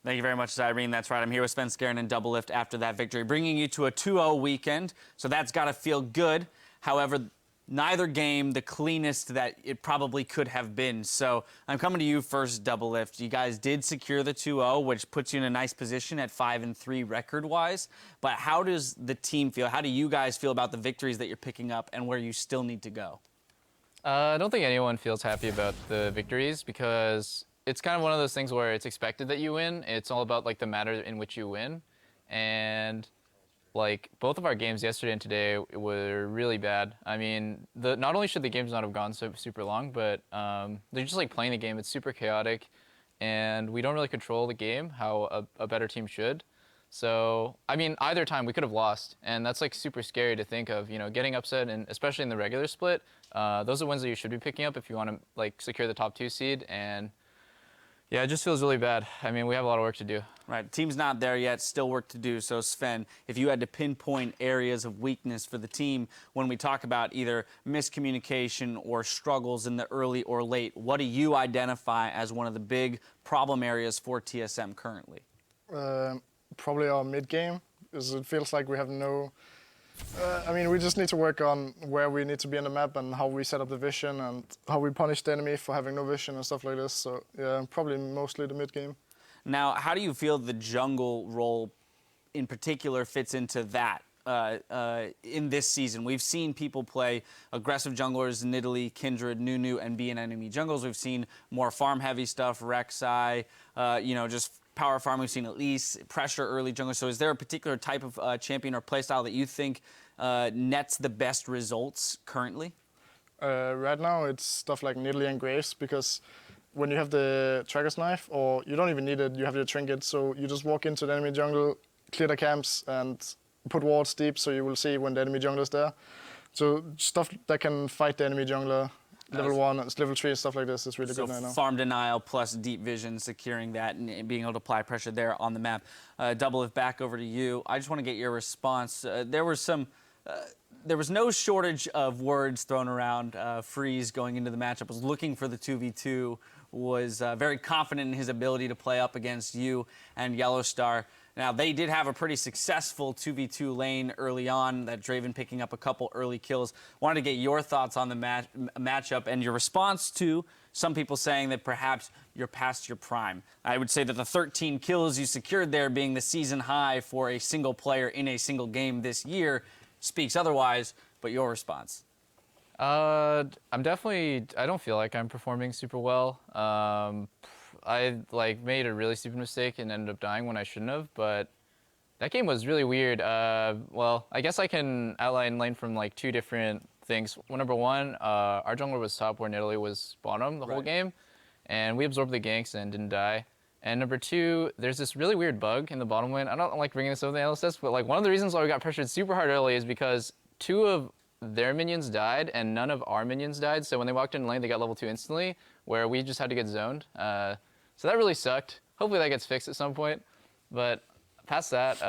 Thank you very much, Irene. That's right. I'm here with Svenskeren and Doublelift after that victory, bringing you to a 2-0 weekend. So that's got to feel good. However, neither game the cleanest that it probably could have been. So I'm coming to you first, Doublelift. You guys did secure the 2-0, which puts you in a nice position at 5-3 record-wise. But how does the team feel? How do you guys feel about the victories that you're picking up and where you still need to go? I don't think anyone feels happy about the victories because it's kind of one of those things where it's expected that you win. It's all about like the manner in which you win. And like both of our games yesterday and today were really bad. I mean, not only should the games not have gone so super long, but they're just like playing the game. It's super chaotic and we don't really control the game how a better team should. So, I mean, either time we could have lost, and that's like super scary to think of, you know, getting upset, and especially in the regular split. Those are wins that you should be picking up if you want to like secure the top 2 seed, and yeah, it just feels really bad. I mean, we have a lot of work to do. Right, team's not there yet, still work to do. So Sven, if you had to pinpoint areas of weakness for the team when we talk about either miscommunication or struggles in the early or late, what do you identify as one of the big problem areas for TSM currently? Probably our mid game, because it feels like we have no. I mean, we just need to work on where we need to be on the map and how we set up the vision and how we punish the enemy for having no vision and stuff like this. So yeah, probably mostly the mid game. Now, how do you feel the jungle role in particular fits into that in this season? We've seen people play aggressive junglers, Nidalee, Kindred, Nunu, and be in enemy jungles. We've seen more farm-heavy stuff, Rek'Sai, you know, just power farm. We've seen at least pressure early junglers. So is there a particular type of champion or playstyle that you think nets the best results currently? Right now, it's stuff like Nidalee and Graves, because when you have the Tracker's Knife, or you don't even need it, you have your Trinket, so you just walk into the enemy jungle, clear the camps, and put wards deep, so you will see when the enemy jungler is there. So stuff that can fight the enemy jungler, level 1, level 3, stuff like this is really good right now. Farm denial plus deep vision, securing that and being able to apply pressure there on the map. Doublelift, back over to you. I just want to get your response. There was no shortage of words thrown around. Freeze going into the matchup was looking for the 2v2, was very confident in his ability to play up against you and Yellowstar. Now, they did have a pretty successful 2v2 lane early on, that Draven picking up a couple early kills. Wanted to get your thoughts on the matchup and your response to some people saying that perhaps you're past your prime. I would say that the 13 kills you secured there, being the season high for a single player in a single game this year, speaks otherwise, but your response? I don't feel like I'm performing super well. I like made a really stupid mistake and ended up dying when I shouldn't have, but that game was really weird. Well, I guess I can outline lane from like 2 different things. Well, number 1, our jungler was top where Nidalee was bottom the whole game, and we absorbed the ganks and didn't die. And number 2, there's this really weird bug in the bottom lane. I don't like bringing this up in the analysis, but like one of the reasons why we got pressured super hard early is because 2 of their minions died and none of our minions died. So when they walked in lane, they got level 2 instantly, where we just had to get zoned. So that really sucked. Hopefully that gets fixed at some point. But past that,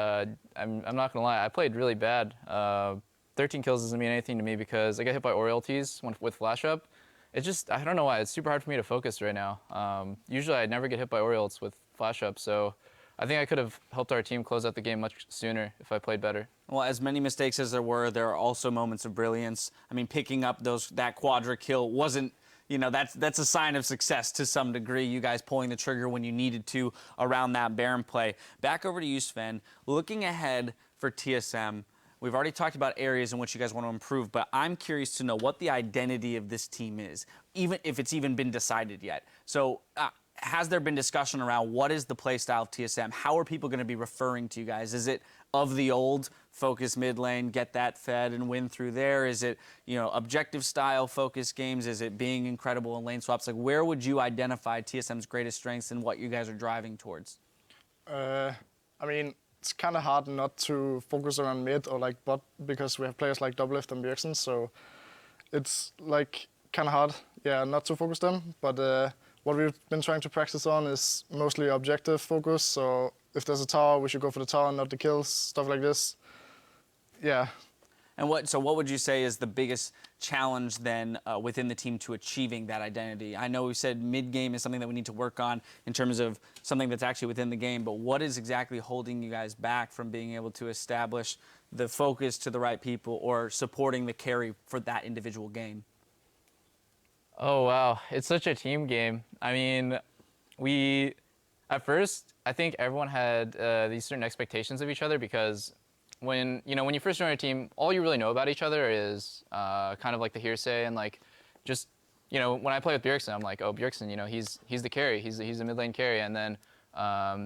I'm not gonna lie, I played really bad. 13 kills doesn't mean anything to me because I get hit by Orielties with flash up. It's just, I don't know why, it's super hard for me to focus right now. Usually I never get hit by Orielts with flash up, so I think I could have helped our team close out the game much sooner if I played better. Well, as many mistakes as there are also moments of brilliance. I mean, picking up that quadra kill wasn't, you know, that's a sign of success to some degree. You guys pulling the trigger when you needed to around that Baron play. Back over to you, Sven. Looking ahead for TSM, we've already talked about areas in which you guys want to improve, but I'm curious to know what the identity of this team is, even if it's even been decided yet. So has there been discussion around what is the play style of TSM? How are people going to be referring to you guys? Is it of the old, focus mid lane, get that fed and win through there? Is it, you know, objective style focus games? Is it being incredible in lane swaps? Like, where would you identify TSM's greatest strengths and what you guys are driving towards? I mean, it's kind of hard not to focus around mid or like bot because we have players like Doublelift and Bjergsen, so it's like kind of hard, yeah, not to focus them. But what we've been trying to practice on is mostly objective focus. So if there's a tower, we should go for the tower, not the kills, stuff like this. Yeah. So what would you say is the biggest challenge then within the team to achieving that identity? I know we said mid-game is something that we need to work on in terms of something that's actually within the game, but what is exactly holding you guys back from being able to establish the focus to the right people or supporting the carry for that individual game? Oh, wow. It's such a team game. I mean, at first, I think everyone had these certain expectations of each other because when you first join a team, all you really know about each other is kind of like the hearsay and like just, when I play with Bjergsen, I'm like, oh, Bjergsen, he's the carry, he's the mid lane carry. And then,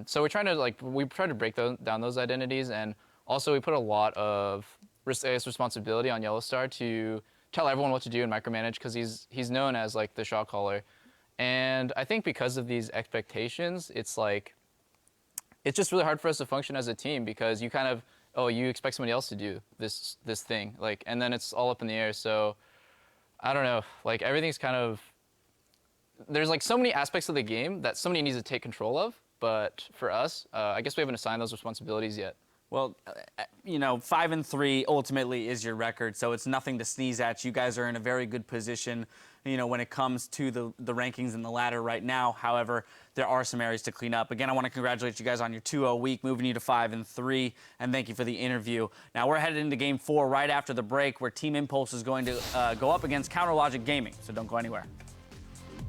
so we try to break down those identities. And also we put a lot of responsibility on Yellowstar to tell everyone what to do and micromanage because he's known as like the shot caller. And I think because of these expectations, it's just really hard for us to function as a team because you kind of, you expect somebody else to do this thing, like, and then it's all up in the air. So I don't know, like everything's kind of, there's like so many aspects of the game that somebody needs to take control of. But for us, I guess we haven't assigned those responsibilities yet. Well, 5-3 ultimately is your record, so it's nothing to sneeze at. You guys are in a very good position, when it comes to the rankings and the ladder right now. However, there are some areas to clean up. Again, I want to congratulate you guys on your 2-0 week, moving you to 5-3, and thank you for the interview. Now, we're headed into Game 4 right after the break, where Team Impulse is going to go up against Counter Logic Gaming, so don't go anywhere.